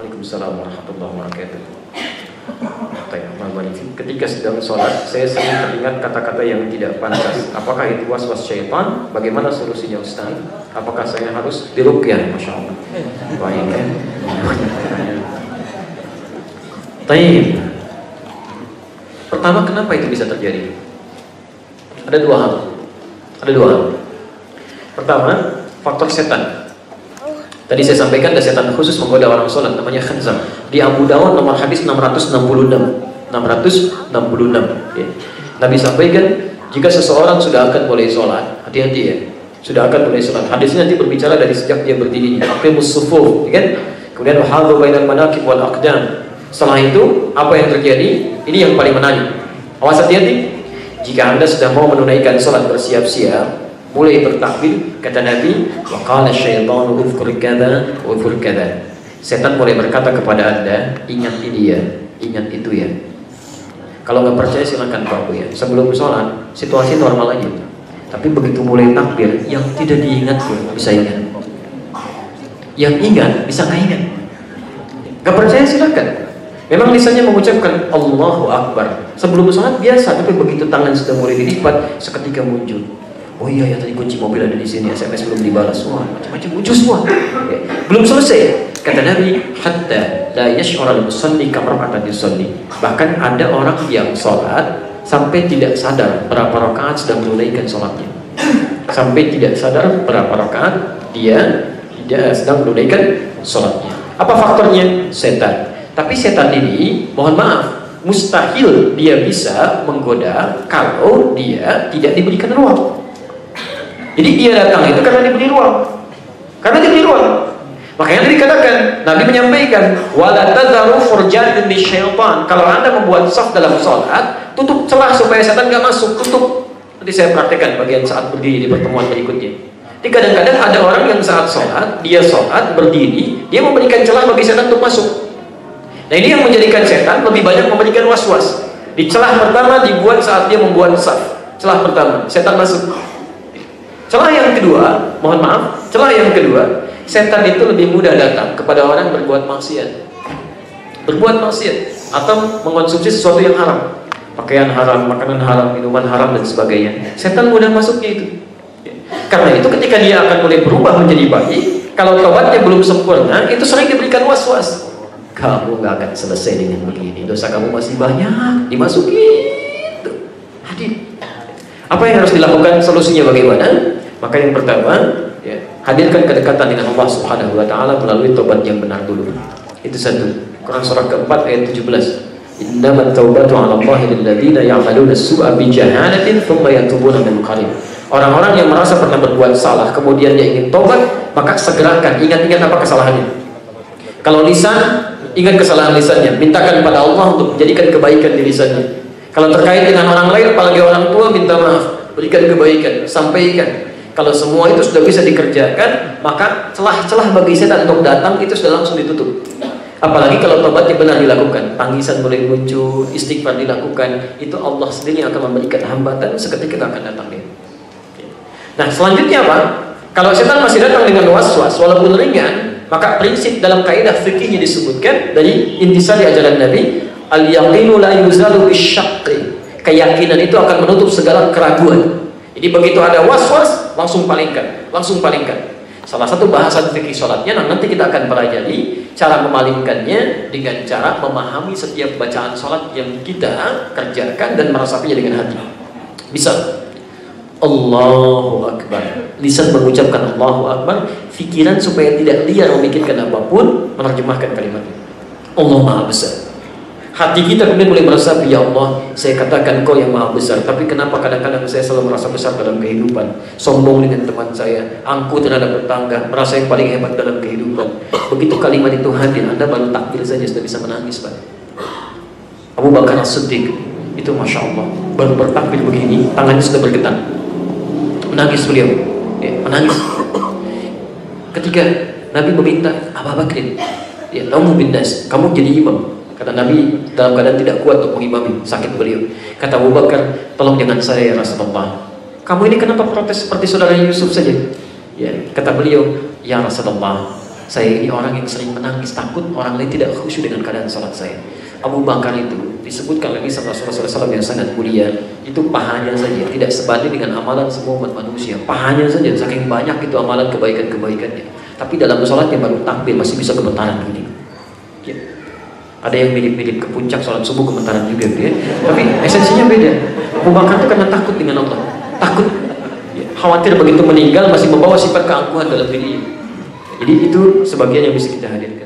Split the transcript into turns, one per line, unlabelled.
Waalaikumsalam warahmatullahi wabarakatuh. Ketika sedang sholat, saya sering teringat kata-kata yang tidak pantas. Apakah itu waswas syaitan? Bagaimana solusinya Ustaz? Apakah saya harus diruqyah? Masya Allah. Baik ya. Taib. Pertama, kenapa itu bisa terjadi? Ada dua hal. Pertama, faktor setan. Tadi saya sampaikan ada setan khusus menggoda orang sholat, namanya khanzam. Di Abu Dawud nomor hadis 666. Ya. Nabi sampaikan, jika seseorang sudah akan mulai sholat, hati-hati ya, sudah akan mulai sholat. Hadisnya nanti berbicara dari sejak dia berdiri, aqimus sufuf, ya kan? Kemudian wahadhu bainal manaqib wal aqdam. Setelah itu, apa yang terjadi? Ini yang paling menarik. Awas, hati-hati. Jika Anda sudah mau menunaikan sholat, bersiap-siap, mulai bertakbir, kata Nabi, wa qala syaitanu udhkur kadza wa udhkur kadza. Setan mulai berkata kepada Anda, ingat ini ya, ingat itu ya. Kalau nggak percaya silakan Pak Bu ya. Sebelum sholat, situasi normal aja. Tapi begitu mulai takbir, yang tidak diingat pun bisa ingat. Yang ingat bisa nggak ingat. Nggak percaya silakan. Memang lisannya mengucapkan Allahu Akbar sebelum sholat biasa, tapi begitu tangan sudah mulai dilipat, seketika muncul. Oh iya ya, tadi kunci mobil ada di sini, SMS belum dibalas, semua macam-macam muncul semua. Ya. Belum selesai, kata Nabi, hatta la yash'ura al-musalli kamra'atan yusalli. Bahkan ada orang yang sholat sampai tidak sadar berapa rakaat sedang menunaikan sholatnya. Sampai tidak sadar berapa rakaat dia sedang menunaikan sholatnya. Apa faktornya? Setan. Tapi setan ini, mohon maaf, mustahil dia bisa menggoda kalau dia tidak diberikan ruang. Jadi dia datang itu karena diberi ruang. Makanya dikatakan, Nabi menyampaikan, wala tadharu furjatan lisyaitan. Kalau Anda membuat saf dalam sholat, tutup celah supaya setan nggak masuk, tutup. Nanti saya praktekkan bagian saat berdiri di pertemuan berikutnya. Jadi kadang-kadang ada orang yang saat sholat, dia sholat berdiri, dia memberikan celah bagi setan untuk masuk. Nah ini yang menjadikan setan lebih banyak memberikan was-was. Di celah pertama dibuat saat dia membuat saf. Celah pertama, setan masuk. Celah yang kedua, mohon maaf, setan itu lebih mudah datang kepada orang berbuat maksiat. Atau mengkonsumsi sesuatu yang haram. Pakaian haram, makanan haram, minuman haram dan sebagainya. Setan mudah masuknya itu. Karena itu ketika dia akan mulai berubah menjadi baik, kalau taubatnya belum sempurna, itu sering diberikan was-was. Kamu gak akan selesai dengan begini, dosa kamu masih banyak, dimasuki. Hadir. Apa yang harus dilakukan? Solusinya bagaimana? Maka yang pertama, ya, hadirkan kedekatan dengan Allah Subhanahu wa Ta'ala melalui taubat yang benar dulu. Itu satu. Quran surah keempat ayat 17. Innamat taubatu 'ala Allahi lil ladzina ya'maluna as-su'a bi jahalatin tsumma yatubuna min qarib. Orang-orang yang merasa pernah berbuat salah kemudian dia ingin taubat, maka segerakan ingat-ingat apa kesalahannya. Kalau lisan, ingat kesalahan lisannya, mintakan kepada Allah untuk menjadikan kebaikan di lisannya. Kalau terkait dengan orang lain, apalagi orang tua, minta maaf, berikan kebaikan, sampaikan. Kalau semua itu sudah bisa dikerjakan, maka celah-celah bagi setan untuk datang itu sudah langsung ditutup. Apalagi kalau tobatnya benar dilakukan, tangisan boleh muncul, istighfar dilakukan, itu Allah sendiri yang akan memberikan hambatan seketika akan datang dia. Nah selanjutnya apa? Kalau setan masih datang dengan was-was walaupun ringan, maka prinsip dalam kaidah fikihnya disebutkan dari intisari ajaran Nabi, al-yaqinu la yuzalu bisyaqqi. Keyakinan itu akan menutup segala keraguan. Jadi begitu ada was-was, langsung palingkan. Salah satu bahasan fikih sholatnya, nanti kita akan pelajari cara memalingkannya dengan cara memahami setiap bacaan sholat yang kita kerjakan dan meresapinya dengan hati. Bisa Allahu Akbar, lisan mengucapkan Allahu Akbar, pikiran supaya tidak liar memikirkan apapun, menerjemahkan kalimat Allah Maha Besar. Hati kita kemudian mulai merasa, ya Allah, saya katakan Kau yang Maha Besar, tapi kenapa kadang-kadang saya selalu merasa besar dalam kehidupan, sombong dengan teman saya, angkuh terhadap tetangga, merasa yang paling hebat dalam kehidupan. Begitu kalimat itu hadir, Anda baru takbir saja sudah bisa menangis, Pak. Abu Bakar As-Siddiq itu Masya Allah, baru bertakbir begini, tangannya sudah bergetar, menangis beliau, menangis. Ketika Nabi meminta Abu Bakar, ya, kamu bindas, kamu jadi imam. Kata Nabi dalam keadaan tidak kuat untuk mengimami, sakit beliau. Kata Abu Bakar, tolong jangan saya ya Rasulullah. Kamu ini kenapa protes seperti saudara Yusuf saja? Ya, kata beliau, ya Rasulullah, Saya ini orang yang sering menangis, takut orang lain tidak khusyuk dengan keadaan salat saya. Abu Bakar itu disebutkan lagi sama Rasulullah SAW yang sangat mulia, itu pahanya saja tidak sebanding dengan amalan semua umat manusia. Pahanya saja, saking banyak itu amalan kebaikan-kebaikannya. Tapi dalam sholatnya baru takbir masih bisa gemetaran gini. Ya. Ada yang mirip-mirip ke puncak sholat subuh gemetaran juga, ya. Tapi esensinya beda. Abu Bakar itu karena takut dengan Allah, takut, ya. Khawatir begitu meninggal masih membawa sifat keangkuhan dalam dirinya. Jadi itu sebagian yang bisa kita hadirkan.